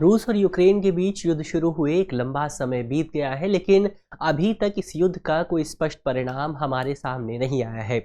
रूस और यूक्रेन के बीच युद्ध शुरू हुए एक लंबा समय बीत गया है, लेकिन अभी तक इस युद्ध का कोई स्पष्ट परिणाम हमारे सामने नहीं आया है।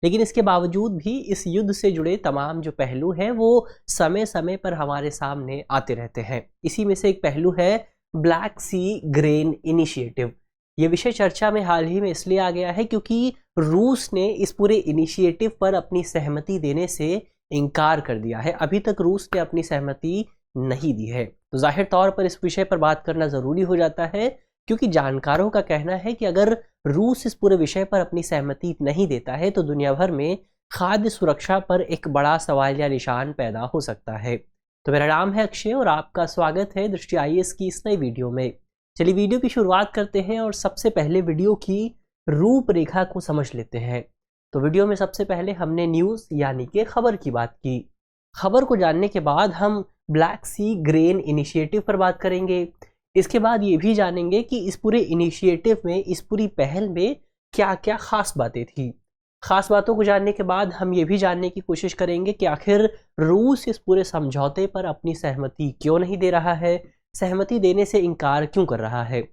लेकिन इसके बावजूद भी इस युद्ध से जुड़े तमाम जो पहलू हैं वो समय समय पर हमारे सामने आते रहते हैं। इसी में से एक पहलू है ब्लैक सी ग्रेन इनिशिएटिव। ये विषय चर्चा में हाल ही में इसलिए आ गया है क्योंकि रूस ने इस पूरे इनिशिएटिव पर अपनी सहमति देने से इनकार कर दिया है। अभी तक रूस ने अपनी सहमति नहीं दी है, तो जाहिर तौर पर इस विषय पर बात करना ज़रूरी हो जाता है, क्योंकि जानकारों का कहना है कि अगर रूस इस पूरे विषय पर अपनी सहमति नहीं देता है तो दुनिया भर में खाद्य सुरक्षा पर एक बड़ा सवाल या निशान पैदा हो सकता है। तो मेरा नाम है अक्षय और आपका स्वागत है दृष्टि IAS की इस नई वीडियो में। चलिए वीडियो की शुरुआत करते हैं और सबसे पहले वीडियो की रूपरेखा को समझ लेते हैं। तो वीडियो में सबसे पहले हमने न्यूज़ यानी कि खबर की बात की। खबर को जानने के बाद हम ब्लैक सी ग्रेन इनिशिएटिव पर बात करेंगे। इसके बाद ये भी जानेंगे कि इस पूरे इनिशिएटिव में, इस पूरी पहल में क्या क्या खास बातें थी। खास बातों को जानने के बाद हम ये भी जानने की कोशिश करेंगे कि आखिर रूस इस पूरे समझौते पर अपनी सहमति क्यों नहीं दे रहा है, सहमति देने से इनकार क्यों कर रहा है।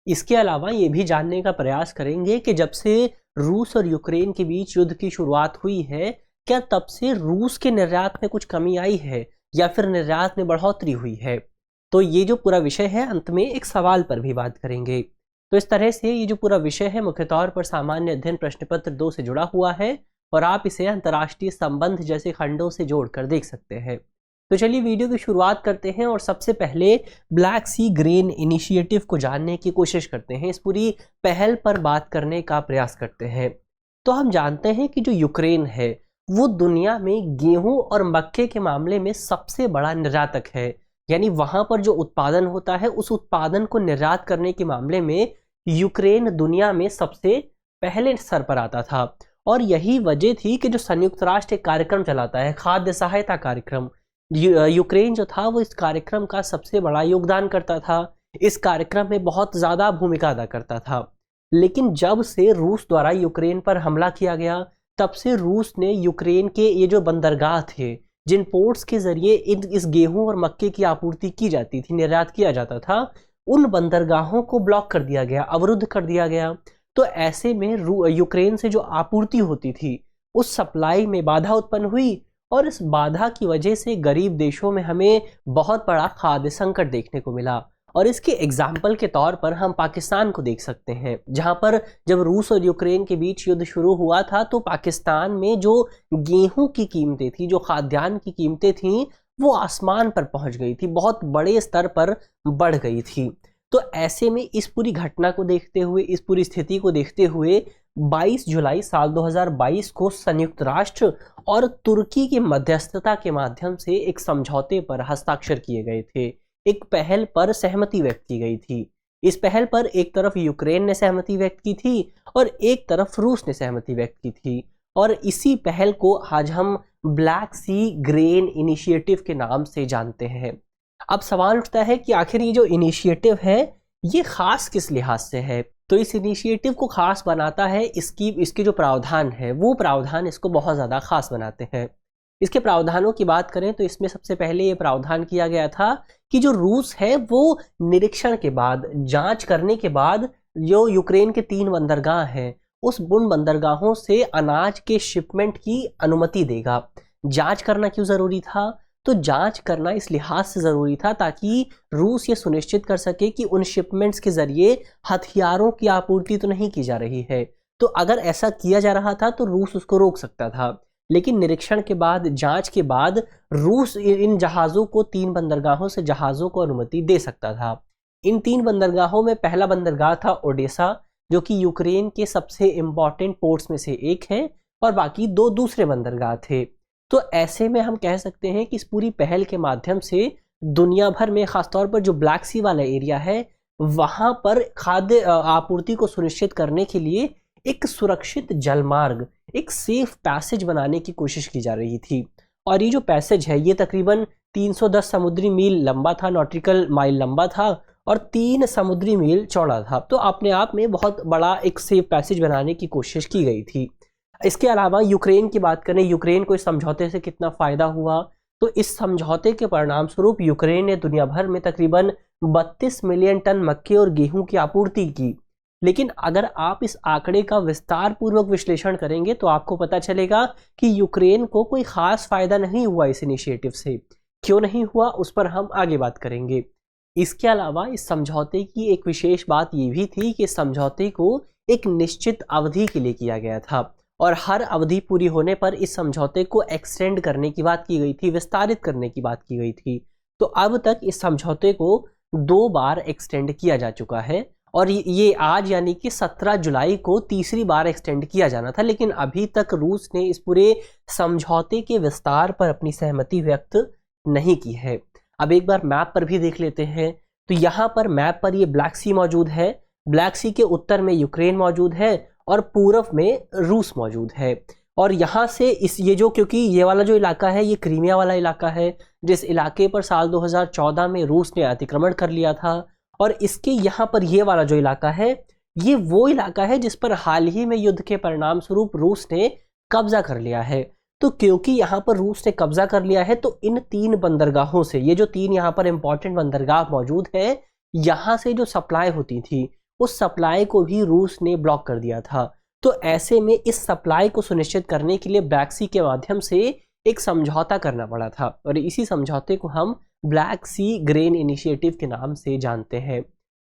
इसके अलावा ये भी जानने का प्रयास करेंगे कि जब से रूस और यूक्रेन के बीच युद्ध की शुरुआत हुई है, क्या तब से रूस के निर्यात में कुछ कमी आई है या फिर निर्यात में बढ़ोतरी हुई है। तो ये जो पूरा विषय है, अंत में एक सवाल पर भी बात करेंगे। तो इस तरह से ये जो पूरा विषय है मुख्य तौर पर सामान्य अध्ययन प्रश्न पत्र 2 से जुड़ा हुआ है और आप इसे अंतर्राष्ट्रीय संबंध जैसे खंडों से जोड़कर देख सकते हैं। तो चलिए वीडियो की शुरुआत करते हैं और सबसे पहले ब्लैक सी ग्रेन इनिशिएटिव को जानने की कोशिश करते हैं, इस पूरी पहल पर बात करने का प्रयास करते हैं। तो हम जानते हैं कि जो यूक्रेन है वो दुनिया में गेहूं और मक्के के मामले में सबसे बड़ा निर्यातक है। यानी वहां पर जो उत्पादन होता है उस उत्पादन को निर्यात करने के मामले में यूक्रेन दुनिया में सबसे पहले स्तर पर आता था। और यही वजह थी कि जो संयुक्त राष्ट्र एक कार्यक्रम चलाता है, खाद्य सहायता कार्यक्रम, यूक्रेन जो था वो इस कार्यक्रम का सबसे बड़ा योगदान करता था, इस कार्यक्रम में बहुत ज़्यादा भूमिका अदा करता था। लेकिन जब से रूस द्वारा यूक्रेन पर हमला किया गया, तब से रूस ने यूक्रेन के ये जो बंदरगाह थे, जिन पोर्ट्स के जरिए इस गेहूं और मक्के की आपूर्ति की जाती थी, निर्यात किया जाता था, उन बंदरगाहों को ब्लॉक कर दिया गया, अवरुद्ध कर दिया गया। तो ऐसे में यूक्रेन से जो आपूर्ति होती थी उस सप्लाई में बाधा उत्पन्न हुई और इस बाधा की वजह से गरीब देशों में हमें बहुत बड़ा खाद्य संकट देखने को मिला। और इसके एग्जाम्पल के तौर पर हम पाकिस्तान को देख सकते हैं, जहां पर जब रूस और यूक्रेन के बीच युद्ध शुरू हुआ था तो पाकिस्तान में जो गेहूं की कीमतें थी, जो खाद्यान्न की कीमतें थीं, वो आसमान पर पहुंच गई थी, बहुत बड़े स्तर पर बढ़ गई थी। तो ऐसे में इस पूरी घटना को देखते हुए, इस पूरी स्थिति को देखते हुए 22 जुलाई साल 2022 को संयुक्त राष्ट्र और तुर्की की मध्यस्थता के माध्यम से एक समझौते पर हस्ताक्षर किए गए थे, एक पहल पर सहमति व्यक्त की गई थी। इस पहल पर एक तरफ यूक्रेन ने सहमति व्यक्त की थी और एक तरफ रूस ने सहमति व्यक्त की थी। और इसी पहल को आज हम ब्लैक सी ग्रेन इनिशिएटिव के नाम से जानते हैं। अब सवाल उठता है कि आखिर ये जो इनिशिएटिव है ये खास किस लिहाज से है। तो इस इनिशिएटिव को खास बनाता है इसके जो प्रावधान है, वो प्रावधान इसको बहुत ज़्यादा खास बनाते हैं। इसके प्रावधानों की बात करें तो इसमें सबसे पहले ये प्रावधान किया गया था कि जो रूस है वो निरीक्षण के बाद, जांच करने के बाद, जो यूक्रेन के 3 बंदरगाह हैं उन बंदरगाहों से अनाज के शिपमेंट की अनुमति देगा। जांच करना क्यों ज़रूरी था? तो जांच करना इस लिहाज से ज़रूरी था ताकि रूस ये सुनिश्चित कर सके कि उन शिपमेंट्स के ज़रिए हथियारों की आपूर्ति तो नहीं की जा रही है। तो अगर ऐसा किया जा रहा था तो रूस उसको रोक सकता था। लेकिन निरीक्षण के बाद, जांच के बाद रूस इन जहाज़ों को, 3 बंदरगाहों से जहाज़ों को अनुमति दे सकता था। इन 3 बंदरगाहों में पहला बंदरगाह था ओडेसा, जो कि यूक्रेन के सबसे इम्पॉर्टेंट पोर्ट्स में से एक है, और बाकी 2 दूसरे बंदरगाह थे। तो ऐसे में हम कह सकते हैं कि इस पूरी पहल के माध्यम से दुनिया भर में, खासतौर पर जो ब्लैक सी वाला एरिया है, वहाँ पर खाद्य आपूर्ति को सुनिश्चित करने के लिए एक सुरक्षित जलमार्ग, एक सेफ पैसेज बनाने की कोशिश की जा रही थी। और ये जो पैसेज है ये तकरीबन 310 समुद्री मील लंबा था, नॉटिकल माइल लंबा था, और 3 समुद्री मील चौड़ा था। तो अपने आप में बहुत बड़ा एक सेफ पैसेज बनाने की कोशिश की गई थी। इसके अलावा यूक्रेन की बात करें, यूक्रेन को इस समझौते से कितना फ़ायदा हुआ, तो इस समझौते के परिणाम स्वरूप यूक्रेन ने दुनिया भर में तकरीबन 32 मिलियन टन मक्के और गेहूं की आपूर्ति की। लेकिन अगर आप इस आंकड़े का विस्तार पूर्वक विश्लेषण करेंगे तो आपको पता चलेगा कि यूक्रेन को कोई खास फायदा नहीं हुआ इस इनिशिएटिव से। क्यों नहीं हुआ, उस पर हम आगे बात करेंगे। इसके अलावा इस समझौते की एक विशेष बात ये भी थी कि समझौते को एक निश्चित अवधि के लिए किया गया था और हर अवधि पूरी होने पर इस समझौते को एक्सटेंड करने की बात की गई थी, विस्तारित करने की बात की गई थी। तो अब तक इस समझौते को 2 बार एक्सटेंड किया जा चुका है और ये आज यानी कि 17 जुलाई को तीसरी बार एक्सटेंड किया जाना था, लेकिन अभी तक रूस ने इस पूरे समझौते के विस्तार पर अपनी सहमति व्यक्त नहीं की है। अब एक बार मैप पर भी देख लेते हैं। तो यहाँ पर मैप पर ये ब्लैक सी मौजूद है, ब्लैक सी के उत्तर में यूक्रेन मौजूद है और पूर्व में रूस मौजूद है। और यहाँ से ये जो, क्योंकि ये वाला जो इलाका है ये क्रीमिया वाला इलाका है, जिस इलाके पर साल 2014 में रूस ने अतिक्रमण कर लिया था। और इसके यहाँ पर ये वाला जो इलाका है ये वो इलाका है जिस पर हाल ही में युद्ध के परिणाम स्वरूप रूस ने कब्जा कर लिया है। तो क्योंकि यहाँ पर रूस ने कब्जा कर लिया है तो इन 3 बंदरगाहों से, ये जो 3 यहाँ पर इंपॉर्टेंट बंदरगाह मौजूद है, यहाँ से जो सप्लाई होती थी उस सप्लाई को भी रूस ने ब्लॉक कर दिया था। तो ऐसे में इस सप्लाई को सुनिश्चित करने के लिए ब्लैक सी के माध्यम से एक समझौता करना पड़ा था और इसी समझौते को हम ब्लैक सी ग्रेन इनिशिएटिव के नाम से जानते हैं।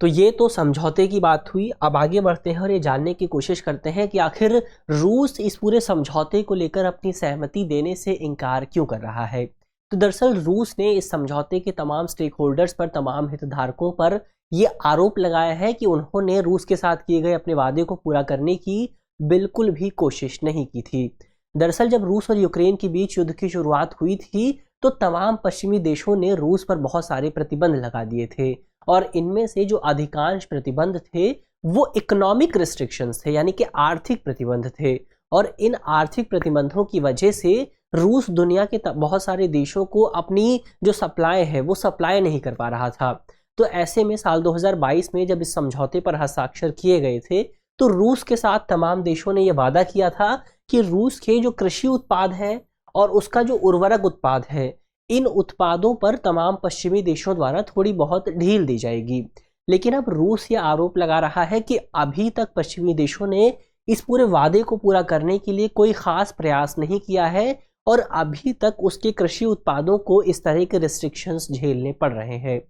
तो ये तो समझौते की बात हुई। अब आगे बढ़ते हैं और ये जानने की कोशिश करते हैं कि आखिर रूस इस पूरे समझौते को लेकर अपनी सहमति देने से इनकार क्यों कर रहा है। तो दरअसल रूस ने इस समझौते के तमाम स्टेक होल्डर्स पर, तमाम हितधारकों पर ये आरोप लगाया है कि उन्होंने रूस के साथ किए गए अपने वादे को पूरा करने की बिल्कुल भी कोशिश नहीं की थी। दरअसल जब रूस और यूक्रेन के बीच युद्ध की शुरुआत हुई थी तो तमाम पश्चिमी देशों ने रूस पर बहुत सारे प्रतिबंध लगा दिए थे और इनमें से जो अधिकांश प्रतिबंध थे वो इकोनॉमिक रिस्ट्रिक्शंस थे, यानी कि आर्थिक प्रतिबंध थे। और इन आर्थिक प्रतिबंधों की वजह से रूस दुनिया के बहुत सारे देशों को अपनी जो सप्लाई है वो सप्लाई नहीं कर पा रहा था। तो ऐसे में साल 2022 में जब इस समझौते पर हस्ताक्षर किए गए थे तो रूस के साथ तमाम देशों ने यह वादा किया था कि रूस के जो कृषि उत्पाद हैं और उसका जो उर्वरक उत्पाद है, इन उत्पादों पर तमाम पश्चिमी देशों द्वारा थोड़ी बहुत ढील दी जाएगी। लेकिन अब रूस ये आरोप लगा रहा है कि अभी तक पश्चिमी देशों ने इस पूरे वादे को पूरा करने के लिए कोई खास प्रयास नहीं किया है और अभी तक उसके कृषि उत्पादों को इस तरह के रिस्ट्रिक्शंस झेलने पड़ रहे हैं।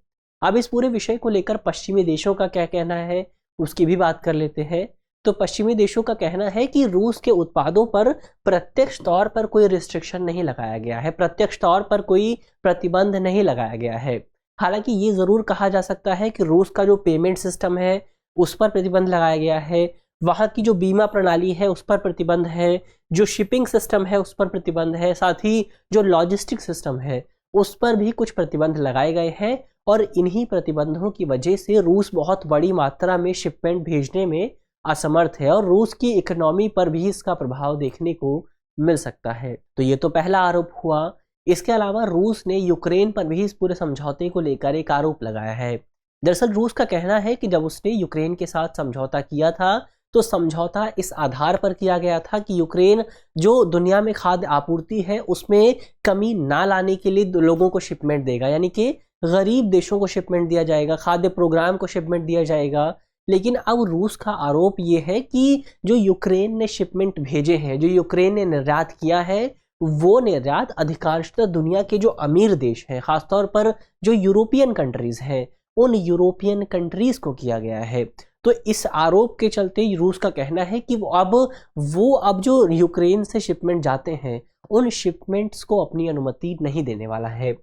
अब इस पूरे विषय को लेकर पश्चिमी देशों का क्या कहना है उसकी भी बात कर लेते हैं। तो पश्चिमी देशों का कहना है कि रूस के उत्पादों पर प्रत्यक्ष तौर पर कोई रिस्ट्रिक्शन नहीं लगाया गया है, प्रत्यक्ष तौर पर कोई प्रतिबंध नहीं लगाया गया है। हालांकि ये ज़रूर कहा जा सकता है कि रूस का जो पेमेंट सिस्टम है उस पर प्रतिबंध लगाया गया है, वहाँ की जो बीमा प्रणाली है उस पर प्रतिबंध है, जो शिपिंग सिस्टम है उस पर प्रतिबंध है, साथ ही जो लॉजिस्टिक सिस्टम है उस पर भी कुछ प्रतिबंध लगाए गए हैं। और इन्हीं प्रतिबंधों की वजह से रूस बहुत बड़ी मात्रा में शिपमेंट भेजने में असमर्थ है और रूस की इकोनॉमी पर भी इसका प्रभाव देखने को मिल सकता है। तो ये तो पहला आरोप हुआ। इसके अलावा रूस ने यूक्रेन पर भी इस पूरे समझौते को लेकर एक आरोप लगाया है। दरअसल रूस का कहना है कि जब उसने यूक्रेन के साथ समझौता किया था तो समझौता इस आधार पर किया गया था कि यूक्रेन जो दुनिया में खाद्य आपूर्ति है उसमें कमी ना लाने के लिए लोगों को शिपमेंट देगा, यानी कि गरीब देशों को शिपमेंट दिया जाएगा, खाद्य प्रोग्राम को शिपमेंट दिया जाएगा। लेकिन अब रूस का आरोप ये है कि जो यूक्रेन ने शिपमेंट भेजे हैं, जो यूक्रेन ने निर्यात किया है, वो निर्यात अधिकांशतः दुनिया के जो अमीर देश हैं, खासतौर पर जो यूरोपियन कंट्रीज हैं, उन यूरोपियन कंट्रीज को किया गया है। तो इस आरोप के चलते रूस का कहना है कि वो अब जो यूक्रेन से शिपमेंट जाते हैं उन शिपमेंट्स को अपनी अनुमति नहीं देने वाला है।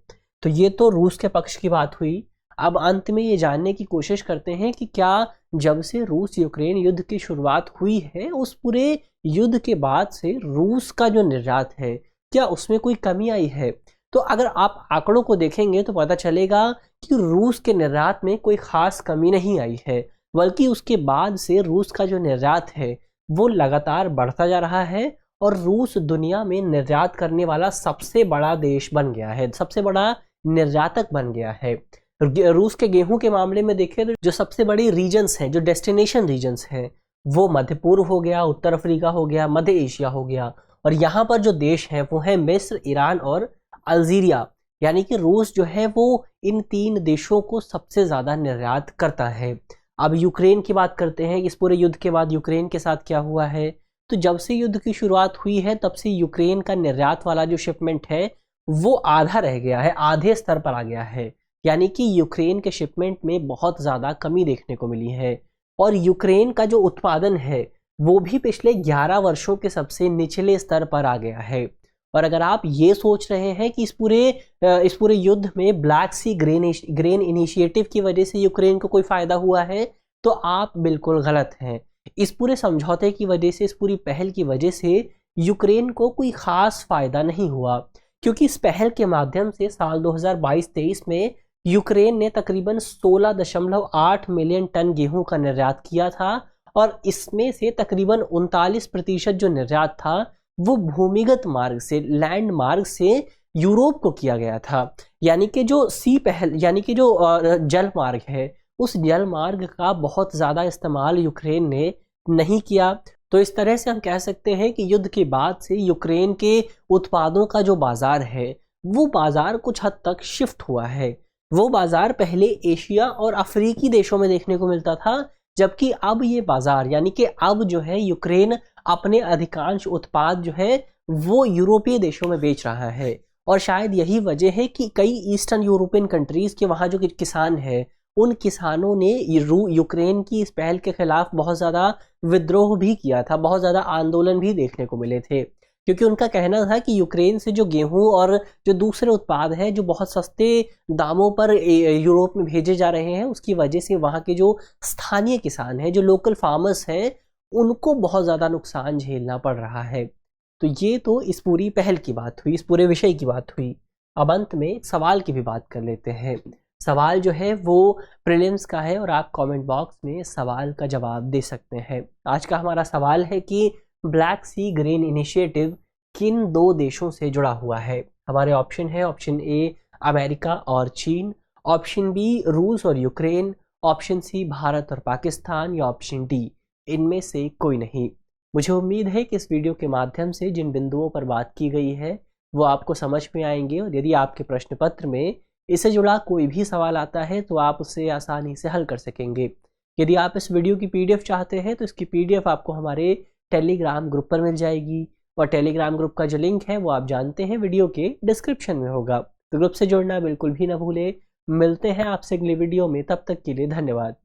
तो ये तो रूस के पक्ष की बात हुई। अब अंत में ये जानने की कोशिश करते हैं कि क्या जब से रूस यूक्रेन युद्ध की शुरुआत हुई है उस पूरे युद्ध के बाद से रूस का जो निर्यात है क्या उसमें कोई कमी आई है। तो अगर आप आंकड़ों को देखेंगे तो पता चलेगा कि रूस के निर्यात में कोई खास कमी नहीं आई है, बल्कि उसके बाद से रूस का जो निर्यात है वो लगातार बढ़ता जा रहा है और रूस दुनिया में निर्यात करने वाला सबसे बड़ा देश बन गया है, सबसे बड़ा निर्यातक बन गया है। रूस के गेहूं के मामले में देखें तो जो सबसे बड़ी रीजन्स हैं, जो डेस्टिनेशन रीजन्स हैं, वो मध्य पूर्व हो गया, उत्तर अफ्रीका हो गया, मध्य एशिया हो गया, और यहाँ पर जो देश हैं वो है मिस्र, ईरान और अल्जीरिया, यानी कि रूस जो है वो इन 3 देशों को सबसे ज़्यादा निर्यात करता है। अब यूक्रेन की बात करते हैं, इस पूरे युद्ध के बाद यूक्रेन के साथ क्या हुआ है। तो जब से युद्ध की शुरुआत हुई है तब से यूक्रेन का निर्यात वाला जो शिपमेंट है वो आधा रह गया है, आधे स्तर पर आ गया है। यानी कि यूक्रेन के शिपमेंट में बहुत ज़्यादा कमी देखने को मिली है। और यूक्रेन का जो उत्पादन है वो भी पिछले 11 वर्षों के सबसे निचले स्तर पर आ गया है। और अगर आप ये सोच रहे हैं कि इस पूरे युद्ध में ब्लैक सी ग्रेन इनिशिएटिव की वजह से यूक्रेन को कोई फायदा हुआ है, तो आप बिल्कुल गलत हैं। इस पूरे समझौते की वजह से, इस पूरी पहल की वजह से यूक्रेन को कोई खास फायदा नहीं हुआ, क्योंकि इस पहल के माध्यम से साल 2022-23 में यूक्रेन ने तकरीबन 16.8 मिलियन टन गेहूं का निर्यात किया था। और इसमें से तकरीबन 39% जो निर्यात था वो भूमिगत मार्ग से, लैंड मार्ग से यूरोप को किया गया था। यानी कि जो जल मार्ग है, उस जल मार्ग का बहुत ज़्यादा इस्तेमाल यूक्रेन ने नहीं किया। तो इस तरह से हम कह सकते हैं कि युद्ध के बाद से यूक्रेन के उत्पादों का जो बाज़ार है वो बाज़ार कुछ हद तक शिफ्ट हुआ है। वो बाज़ार पहले एशिया और अफ्रीकी देशों में देखने को मिलता था, जबकि अब ये बाज़ार, यानी कि अब जो है यूक्रेन अपने अधिकांश उत्पाद जो है वो यूरोपीय देशों में बेच रहा है। और शायद यही वजह है कि कई ईस्टर्न यूरोपियन कंट्रीज़ के वहाँ जो किसान हैं, उन किसानों ने यूक्रेन की इस पहल के खिलाफ बहुत ज़्यादा विद्रोह भी किया था, बहुत ज़्यादा आंदोलन भी देखने को मिले थे। क्योंकि उनका कहना था कि यूक्रेन से जो गेहूं और जो दूसरे उत्पाद हैं जो बहुत सस्ते दामों पर यूरोप में भेजे जा रहे हैं, उसकी वजह से वहाँ के जो स्थानीय किसान हैं, जो लोकल फार्मर्स हैं, उनको बहुत ज़्यादा नुकसान झेलना पड़ रहा है। तो ये तो इस पूरी पहल की बात हुई, इस पूरे विषय की बात हुई। अब अंत में सवाल की भी बात कर लेते हैं। सवाल जो है वो प्रीलिम्स का है और आप कमेंट बॉक्स में सवाल का जवाब दे सकते हैं। आज का हमारा सवाल है कि ब्लैक सी ग्रेन इनिशिएटिव किन 2 देशों से जुड़ा हुआ है। हमारे ऑप्शन है, ऑप्शन ए अमेरिका और चीन, ऑप्शन बी रूस और यूक्रेन, ऑप्शन सी भारत और पाकिस्तान, या ऑप्शन डी इनमें से कोई नहीं। मुझे उम्मीद है कि इस वीडियो के माध्यम से जिन बिंदुओं पर बात की गई है वो आपको समझ में आएंगे, और यदि आपके प्रश्न पत्र में इससे जुड़ा कोई भी सवाल आता है तो आप उसे आसानी से हल कर सकेंगे। यदि आप इस वीडियो की पीडीएफ चाहते हैं तो इसकी पीडीएफ आपको हमारे टेलीग्राम ग्रुप पर मिल जाएगी, और टेलीग्राम ग्रुप का जो लिंक है वो आप जानते हैं वीडियो के डिस्क्रिप्शन में होगा। तो ग्रुप से जुड़ना बिल्कुल भी ना भूलें। मिलते हैं आपसे अगली वीडियो में, तब तक के लिए धन्यवाद।